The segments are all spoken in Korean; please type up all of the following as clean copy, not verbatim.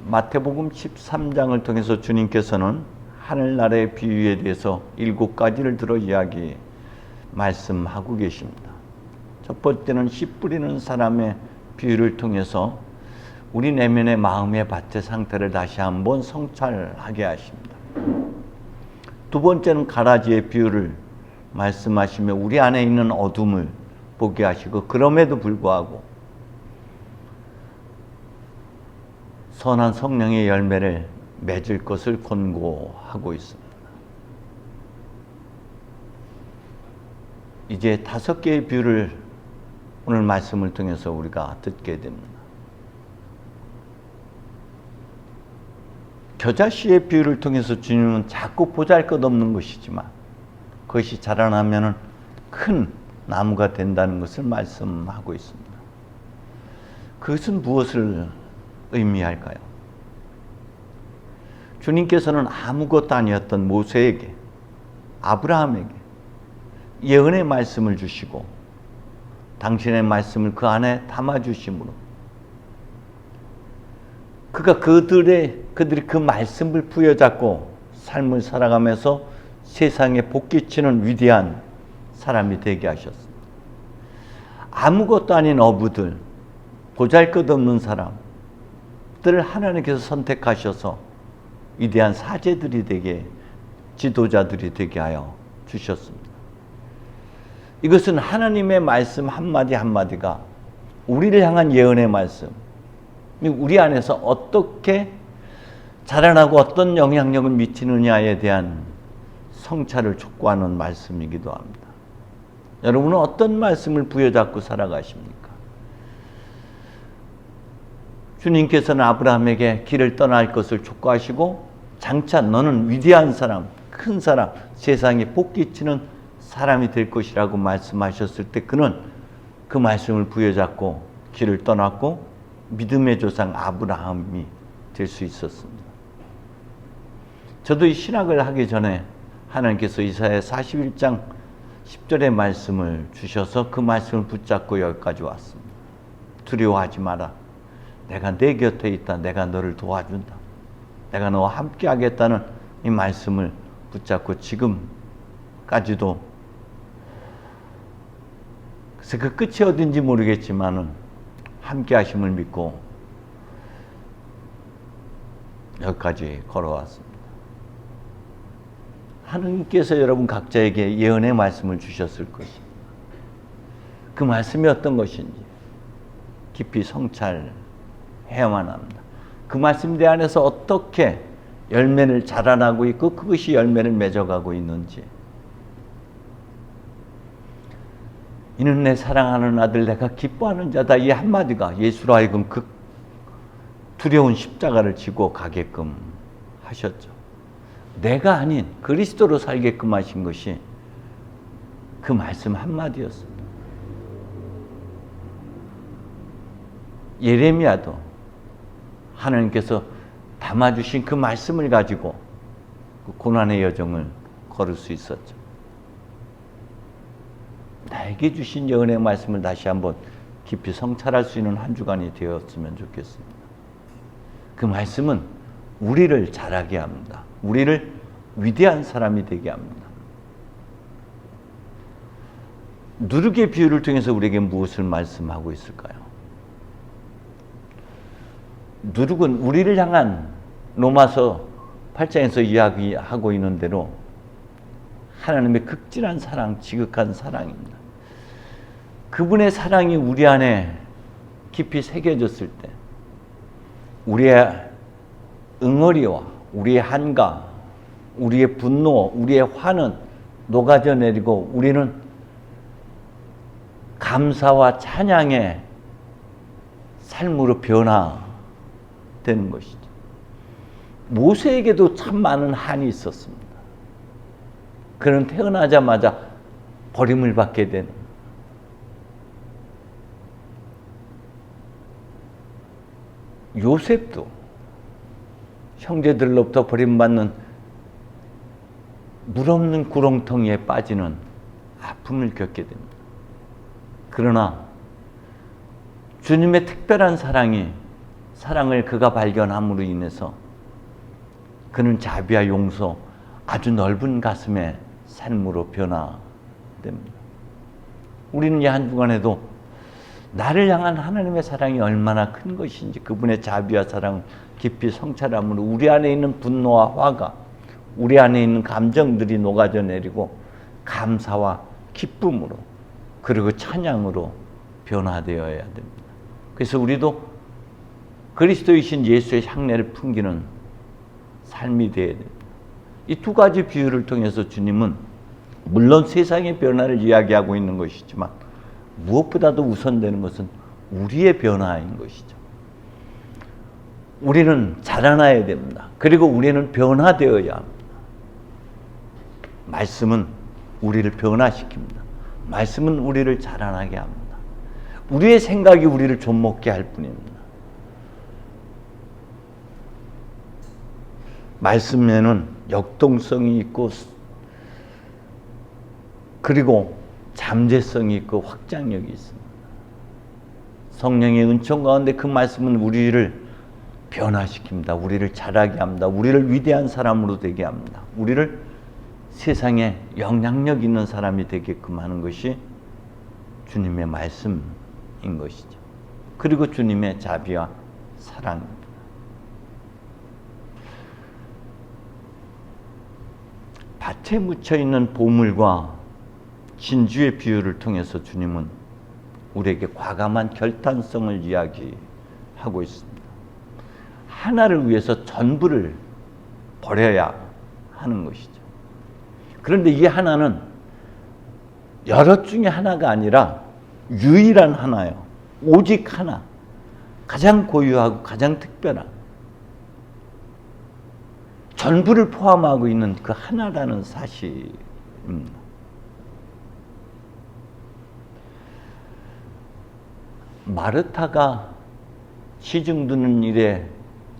마태복음 13장을 통해서 주님께서는 하늘나라의 비유에 대해서 7가지를 들어 이야기 말씀하고 계십니다. 첫 번째는 씨 뿌리는 사람의 비유를 통해서 우리 내면의 마음의 밭의 상태를 다시 한번 성찰하게 하십니다. 두 번째는 가라지의 비유를 말씀하시며 우리 안에 있는 어둠을 보게 하시고 그럼에도 불구하고 선한 성령의 열매를 맺을 것을 권고하고 있습니다. 이제 5개의 비유를 오늘 말씀을 통해서 우리가 듣게 됩니다. 겨자씨의 비유를 통해서 주님은 자꾸 보잘것없는 것이지만 그것이 자라나면 큰 나무가 된다는 것을 말씀하고 있습니다. 그것은 무엇을 의미할까요? 주님께서는 아무것도 아니었던 모세에게, 아브라함에게 예언의 말씀을 주시고 당신의 말씀을 그 안에 담아주심으로 그들이 그 말씀을 부여잡고 삶을 살아가면서 세상에 복귀치는 위대한 사람이 되게 하셨습니다. 아무것도 아닌 어부들, 보잘것없는 사람들을 하나님께서 선택하셔서 위대한 사제들이 되게, 지도자들이 되게 하여 주셨습니다. 이것은 하나님의 말씀 한마디 한마디가 우리를 향한 예언의 말씀, 우리 안에서 어떻게 자라나고 어떤 영향력을 미치느냐에 대한 성찰을 촉구하는 말씀이기도 합니다. 여러분은 어떤 말씀을 부여잡고 살아가십니까? 주님께서는 아브라함에게 길을 떠날 것을 촉구하시고 장차 너는 위대한 사람, 큰 사람, 세상에 복귀치는 사람이 될 것이라고 말씀하셨을 때 그는 그 말씀을 부여잡고 길을 떠났고 믿음의 조상 아브라함이 될 수 있었습니다. 저도 이 신학을 하기 전에 하나님께서 이사야 41장 10절의 말씀을 주셔서 그 말씀을 붙잡고 여기까지 왔습니다. 두려워하지 마라. 내가 내 곁에 있다. 내가 너를 도와준다. 내가 너와 함께 하겠다는 이 말씀을 붙잡고 지금까지도 그래서 그 끝이 어딘지 모르겠지만은 함께 하심을 믿고 여기까지 걸어왔습니다. 하나님께서 여러분 각자에게 예언의 말씀을 주셨을 것입니다. 그 말씀이 어떤 것인지 깊이 성찰해야만 합니다. 그 말씀 내 안에서 어떻게 열매를 자라나고 있고 그것이 열매를 맺어가고 있는지 이는 내 사랑하는 아들 내가 기뻐하는 자다 이 한마디가 예수로 하여금 그 두려운 십자가를 지고 가게끔 하셨죠. 내가 아닌 그리스도로 살게끔 하신 것이 그 말씀 한마디였습니다. 예레미야도 하나님께서 담아주신 그 말씀을 가지고 그 고난의 여정을 걸을 수 있었죠. 나에게 주신 예언의 말씀을 다시 한번 깊이 성찰할 수 있는 한 주간이 되었으면 좋겠습니다. 그 말씀은 우리를 자라게 합니다. 우리를 위대한 사람이 되게 합니다. 누룩의 비유를 통해서 우리에게 무엇을 말씀하고 있을까요? 누룩은 우리를 향한 로마서 8장에서 이야기하고 있는 대로 하나님의 극진한 사랑, 지극한 사랑입니다. 그분의 사랑이 우리 안에 깊이 새겨졌을 때 우리의 응어리와 우리의 한가, 우리의 분노, 우리의 화는 녹아져 내리고 우리는 감사와 찬양의 삶으로 변화되는 것이죠. 모세에게도 참 많은 한이 있었습니다. 그는 태어나자마자 버림을 받게 되는 요셉도 형제들로부터 버림받는 물 없는 구렁텅이에 빠지는 아픔을 겪게 됩니다. 그러나 주님의 특별한 사랑이 사랑을 그가 발견함으로 인해서 그는 자비와 용서, 아주 넓은 가슴의 삶으로 변화됩니다. 우리는 이 한 주간에도 나를 향한 하나님의 사랑이 얼마나 큰 것인지, 그분의 자비와 사랑을 깊이 성찰함으로 우리 안에 있는 분노와 화가, 우리 안에 있는 감정들이 녹아져 내리고 감사와 기쁨으로, 그리고 찬양으로 변화되어야 됩니다. 그래서 우리도 그리스도이신 예수의 향내를 풍기는 삶이 되어야 됩니다. 이 두 가지 비유를 통해서 주님은 물론 세상의 변화를 이야기하고 있는 것이지만 무엇보다도 우선되는 것은 우리의 변화인 것이죠. 우리는 자라나야 됩니다. 그리고 우리는 변화되어야 합니다. 말씀은 우리를 변화시킵니다. 말씀은 우리를 자라나게 합니다. 우리의 생각이 우리를 좀먹게 할 뿐입니다. 말씀에는 역동성이 있고, 그리고 잠재성이 있고 확장력이 있습니다. 성령의 은총 가운데 그 말씀은 우리를 변화시킵니다. 우리를 자라게 합니다. 우리를 위대한 사람으로 되게 합니다. 우리를 세상에 영향력 있는 사람이 되게끔 하는 것이 주님의 말씀인 것이죠. 그리고 주님의 자비와 사랑입니다. 밭에 묻혀있는 보물과 진주의 비유를 통해서 주님은 우리에게 과감한 결단성을 이야기하고 있습니다. 하나를 위해서 전부를 버려야 하는 것이죠. 그런데 이 하나는 여럿 중에 하나가 아니라 유일한 하나예요. 오직 하나. 가장 고유하고 가장 특별한, 전부를 포함하고 있는 그 하나라는 사실입니다. 마르타가 시중 드는 일에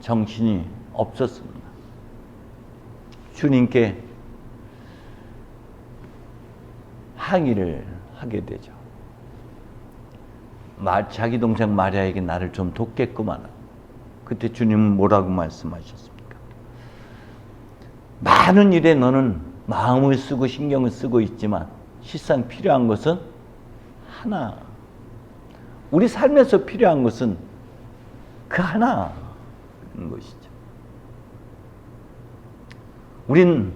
정신이 없었습니다. 주님께 항의를 하게 되죠. 자기 동생 마리아에게 나를 좀 돕겠구만. 그때 주님은 뭐라고 말씀하셨습니까? 많은 일에 너는 마음을 쓰고 신경을 쓰고 있지만 실상 필요한 것은 하나. 우리 삶에서 필요한 것은 그 하나인 것이죠. 우린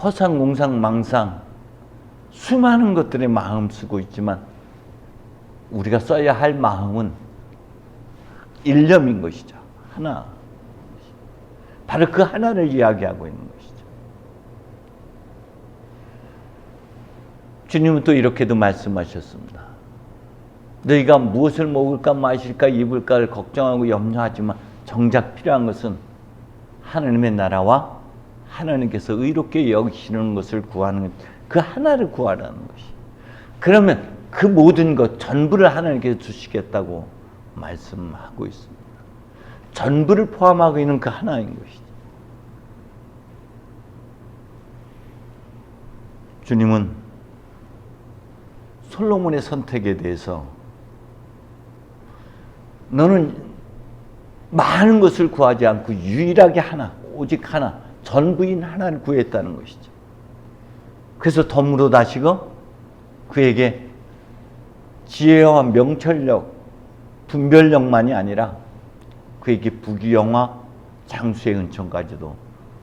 허상, 공상, 망상 수많은 것들에 마음 쓰고 있지만 우리가 써야 할 마음은 일념인 것이죠. 하나. 바로 그 하나를 이야기하고 있는 것이죠. 주님은 또 이렇게도 말씀하셨습니다. 너희가 무엇을 먹을까 마실까 입을까를 걱정하고 염려하지만 정작 필요한 것은 하나님의 나라와 하나님께서 의롭게 여기시는 것을 구하는, 그 하나를 구하라는 것이. 그러면 그 모든 것 전부를 하나님께서 주시겠다고 말씀하고 있습니다. 전부를 포함하고 있는 그 하나인 것이죠. 주님은 솔로몬의 선택에 대해서 너는 많은 것을 구하지 않고 유일하게 하나, 오직 하나, 전부인 하나를 구했다는 것이죠. 그래서 덤으로 다시고 그에게 지혜와 명철력, 분별력만이 아니라 그에게 부귀영화, 장수의 은총까지도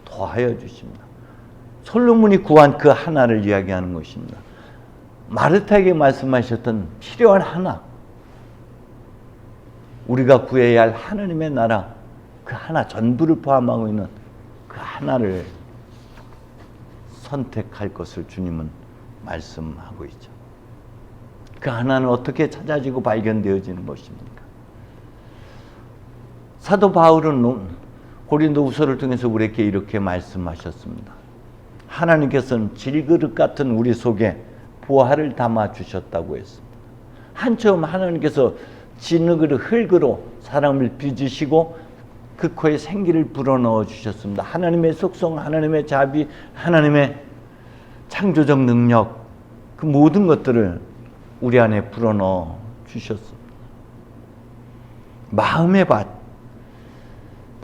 더하여 주십니다. 솔로몬이 구한 그 하나를 이야기하는 것입니다. 마르타에게 말씀하셨던 필요한 하나, 우리가 구해야 할 하나님의 나라, 그 하나 전부를 포함하고 있는 그 하나를 선택할 것을 주님은 말씀하고 있죠. 그 하나는 어떻게 찾아지고 발견되어지는 것입니까? 사도 바울은 고린도후서를 통해서 우리에게 이렇게 말씀하셨습니다. 하나님께서는 질그릇 같은 우리 속에 보화를 담아 주셨다고 했습니다. 한처음 하나님께서 진흙으로 흙으로 사람을 빚으시고 그 코에 생기를 불어넣어 주셨습니다. 하나님의 속성, 하나님의 자비, 하나님의 창조적 능력, 그 모든 것들을 우리 안에 불어넣어 주셨습니다. 마음의 밭,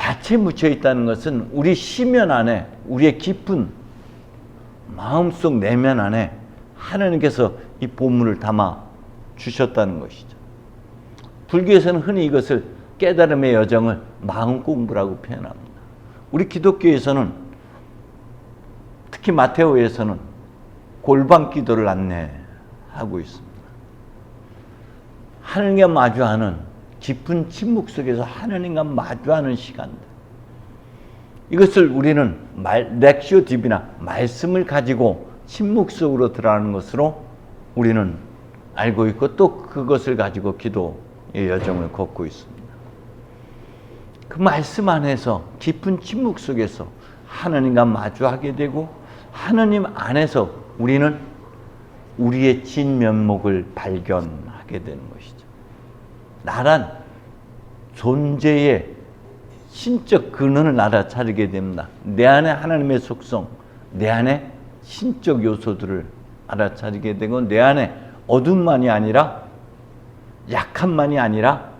밭에 묻혀 있다는 것은 우리 심연 안에, 우리의 깊은 마음속 내면 안에 하나님께서 이 보물을 담아 주셨다는 것이죠. 불교에서는 흔히 이것을 깨달음의 여정을 마음 공부라고 표현합니다. 우리 기독교에서는 특히 마테오에서는 골방 기도를 안내하고 있습니다. 하나님과 마주하는 깊은 침묵 속에서 하나님과 마주하는 시간들. 이것을 우리는 렉시오 디비나 말씀을 가지고 침묵 속으로 들어가는 것으로 우리는 알고 있고 또 그것을 가지고 기도의 여정을 걷고 있습니다. 그 말씀 안에서 깊은 침묵 속에서 하나님과 마주하게 되고 하나님 안에서 우리는 우리의 진면목을 발견하게 되는 것이죠. 나란 존재의 신적 근원을 알아차리게 됩니다. 내 안에 하나님의 속성, 내 안에 신적 요소들을 알아차리게 되고 내 안에 어둠만이 아니라 약함만이 아니라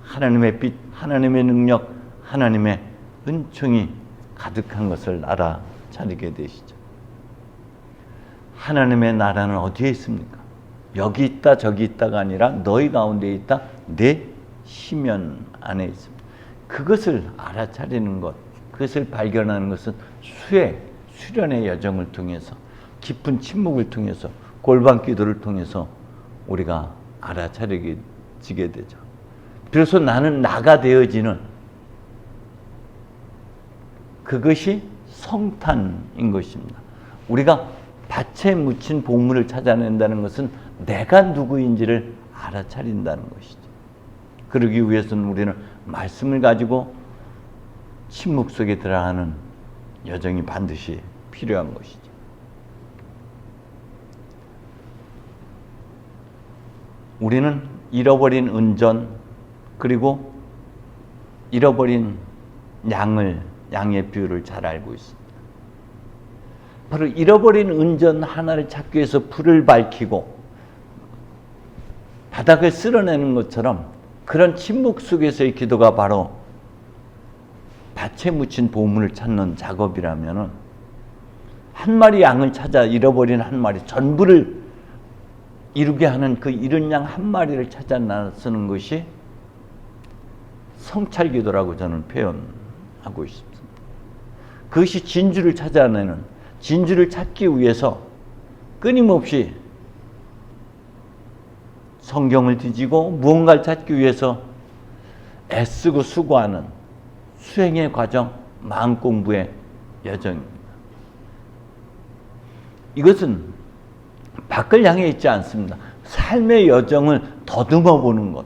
하나님의 빛, 하나님의 능력, 하나님의 은총이 가득한 것을 알아차리게 되시죠. 하나님의 나라는 어디에 있습니까? 여기 있다 저기 있다가 아니라 너희 가운데 있다 내 심연 안에 있습니다. 그것을 알아차리는 것, 그것을 발견하는 것은 수련의 여정을 통해서 깊은 침묵을 통해서 골방 기도를 통해서 우리가 알아차리게 되죠. 비로소 나는 나가 되어지는 그것이 성탄인 것입니다. 우리가 밭에 묻힌 보물을 찾아낸다는 것은 내가 누구인지를 알아차린다는 것이죠. 그러기 위해서는 우리는 말씀을 가지고 침묵 속에 들어가는 여정이 반드시 필요한 것이죠. 우리는 잃어버린 은전 그리고 잃어버린 양의 비유를 잘 알고 있습니다. 바로 잃어버린 은전 하나를 찾기 위해서 불을 밝히고 바닥을 쓸어내는 것처럼 그런 침묵 속에서의 기도가 바로 밭에 묻힌 보물을 찾는 작업이라면 한 마리 양을 찾아 잃어버린 한 마리 전부를 이루게 하는 그 잃은 양 한 마리를 찾아 나서는 것이 성찰기도라고 저는 표현하고 있습니다. 그것이 진주를 찾아내는 진주를 찾기 위해서 끊임없이 성경을 뒤지고 무언가를 찾기 위해서 애쓰고 수고하는 수행의 과정, 마음 공부의 여정입니다. 이것은 밖을 향해 있지 않습니다. 삶의 여정을 더듬어 보는 것.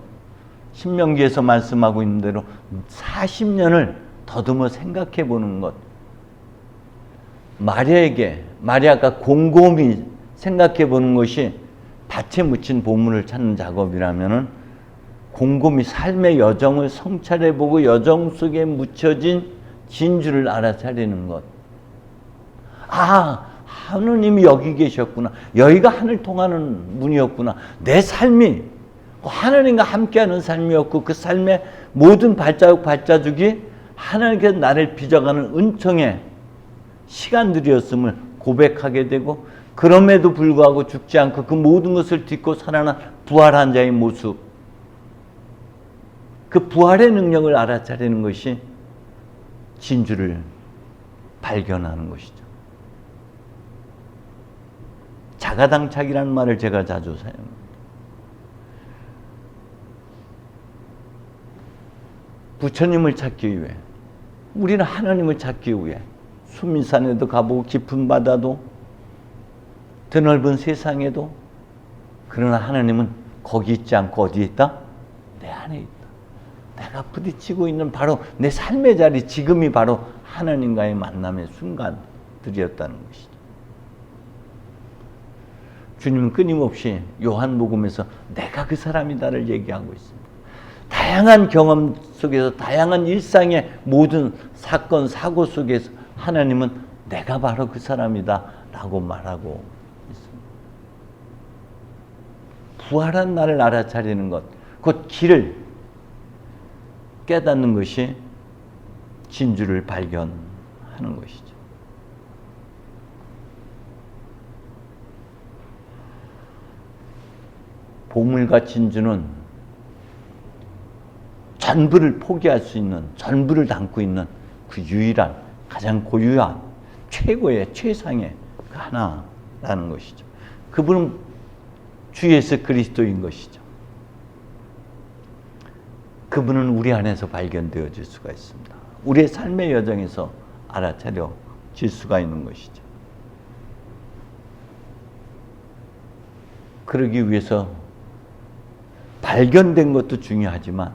신명기에서 말씀하고 있는 대로 40년을 더듬어 생각해 보는 것. 마리아가 곰곰이 생각해 보는 것이 밭에 묻힌 보물을 찾는 작업이라면은 곰곰이 삶의 여정을 성찰해 보고 여정 속에 묻혀진 진주를 알아차리는 것. 아, 하느님이 여기 계셨구나. 여기가 하늘 통하는 문이었구나. 내 삶이 하나님과 함께하는 삶이었고 그 삶의 모든 발자국이 하나님께서 나를 빚어가는 은총의 시간들이었음을 고백하게 되고 그럼에도 불구하고 죽지 않고 그 모든 것을 딛고 살아난 부활한 자의 모습, 그 부활의 능력을 알아차리는 것이 진주를 발견하는 것이죠. 자가당착이라는 말을 제가 자주 사용합니다. 부처님을 찾기 위해, 우리는 하나님을 찾기 위해 수민산에도 가보고 깊은 바다도 드넓은 세상에도, 그러나 하나님은 거기 있지 않고 어디에 있다? 내 안에 있다. 내가 부딪히고 있는 바로 내 삶의 자리, 지금이 바로 하나님과의 만남의 순간들이었다는 것이죠. 주님은 끊임없이 요한복음에서 내가 그 사람이다를 얘기하고 있습니다. 다양한 경험 속에서, 다양한 일상의 모든 사건, 사고 속에서 하나님은 내가 바로 그 사람이다 라고 말하고 있습니다. 부활한 나를 알아차리는 것, 곧 길을 깨닫는 것이 진주를 발견하는 것이죠. 보물과 진주는 전부를 포기할 수 있는, 전부를 담고 있는 그 유일한, 가장 고유한, 최고의, 최상의 그 하나라는 것이죠. 그분은 주 예수 그리스도인 것이죠. 그분은 우리 안에서 발견되어질 수가 있습니다. 우리의 삶의 여정에서 알아차려질 수가 있는 것이죠. 그러기 위해서 발견된 것도 중요하지만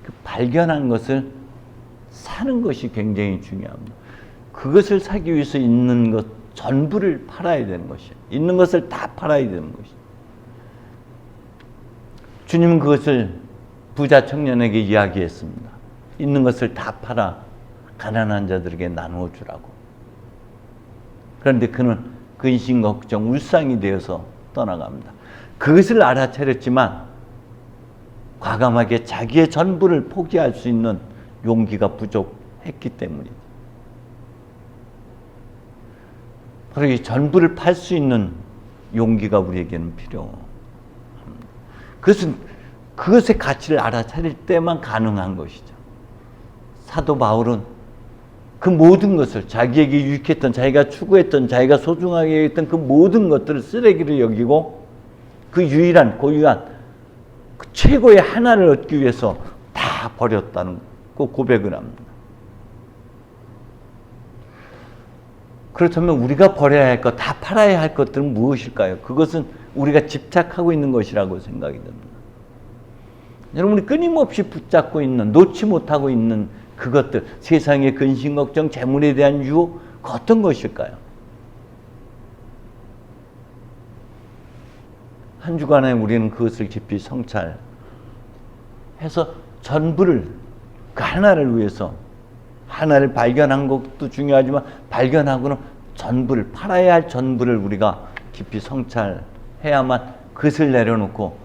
그 발견한 것을 사는 것이 굉장히 중요합니다. 그것을 사기 위해서 있는 것 전부를 팔아야 되는 것이에요. 있는 것을 다 팔아야 되는 것이에요. 주님은 그것을 부자 청년에게 이야기했습니다. 있는 것을 다 팔아 가난한 자들에게 나누어 주라고. 그런데 그는 근심 걱정 울상이 되어서 떠나갑니다. 그것을 알아차렸지만 과감하게 자기의 전부를 포기할 수 있는 용기가 부족했기 때문이죠. 바로 이 전부를 팔 수 있는 용기가 우리에게는 필요합니다. 그것은 그것의 가치를 알아차릴 때만 가능한 것이죠. 사도 바울은 그 모든 것을 자기에게 유익했던, 자기가 추구했던, 자기가 소중하게 여겼던 그 모든 것들을 쓰레기로 여기고 그 유일한, 고유한 그 최고의 하나를 얻기 위해서 다 버렸다는 그 고백을 합니다. 그렇다면 우리가 버려야 할 것, 다 팔아야 할 것들은 무엇일까요? 그것은 우리가 집착하고 있는 것이라고 생각이 듭니다. 여러분이 끊임없이 붙잡고 있는, 놓지 못하고 있는 그것들, 세상의 근심, 걱정, 재물에 대한 유혹, 그 어떤 것일까요? 한 주간에 우리는 그것을 깊이 성찰해서 전부를, 그 하나를 위해서, 하나를 발견한 것도 중요하지만 발견하고는 전부를, 팔아야 할 전부를 우리가 깊이 성찰해야만 그것을 내려놓고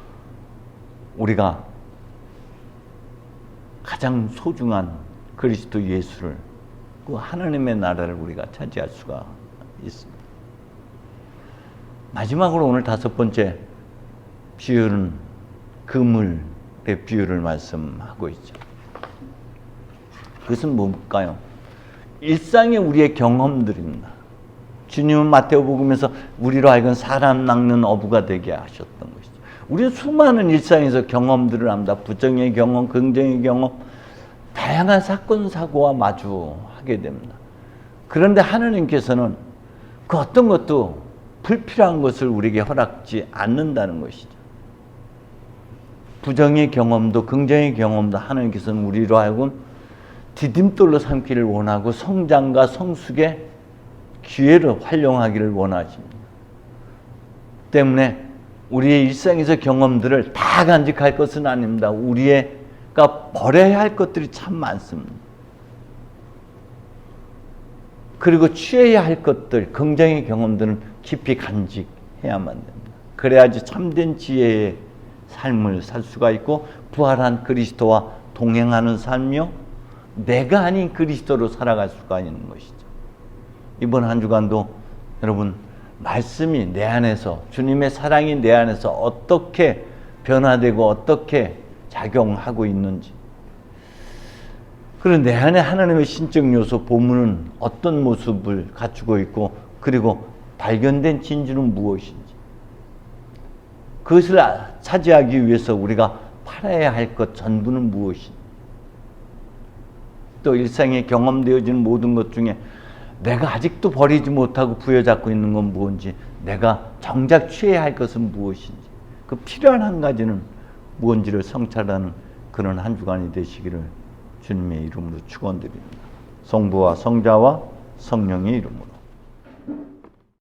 우리가 가장 소중한 그리스도 예수를, 그 하나님의 나라를 우리가 차지할 수가 있습니다. 마지막으로 오늘 5번째 비유는 그물의 비유를 말씀하고 있죠. 그것은 뭘까요? 일상의 우리의 경험들입니다. 주님은 마태복음에서 우리로 하여금 사람 낚는 어부가 되게 하셨던 것이죠. 우리는 수많은 일상에서 경험들을 합니다. 부정의 경험, 긍정의 경험, 다양한 사건, 사고와 마주하게 됩니다. 그런데 하나님께서는 그 어떤 것도 불필요한 것을 우리에게 허락지 않는다는 것이죠. 부정의 경험도 긍정의 경험도 하나님께서는 우리로 하여금 디딤돌로 삼기를 원하고 성장과 성숙의 기회로 활용하기를 원하십니다. 때문에 우리의 일상에서 경험들을 다 간직할 것은 아닙니다. 우리가 버려야 할 것들이 참 많습니다. 그리고 취해야 할 것들, 긍정의 경험들은 깊이 간직해야만 됩니다. 그래야지 참된 지혜의 삶을 살 수가 있고 부활한 그리스도와 동행하는 삶이요, 내가 아닌 그리스도로 살아갈 수가 있는 것이죠. 이번 한 주간도 여러분 말씀이 내 안에서, 주님의 사랑이 내 안에서 어떻게 변화되고 어떻게 작용하고 있는지, 그리고 내 안에 하나님의 신적 요소 보물은 어떤 모습을 갖추고 있고, 그리고 발견된 진주는 무엇인지, 그것을 차지하기 위해서 우리가 팔아야 할 것 전부는 무엇인지, 또 일상에 경험되어지는 모든 것 중에 내가 아직도 버리지 못하고 부여잡고 있는 건 무엇인지, 내가 정작 취해야 할 것은 무엇인지, 그 필요한 한 가지는 무엇인지를 성찰하는 그런 한 주간이 되시기를 주님의 이름으로 축원드립니다. 성부와 성자와 성령의 이름으로.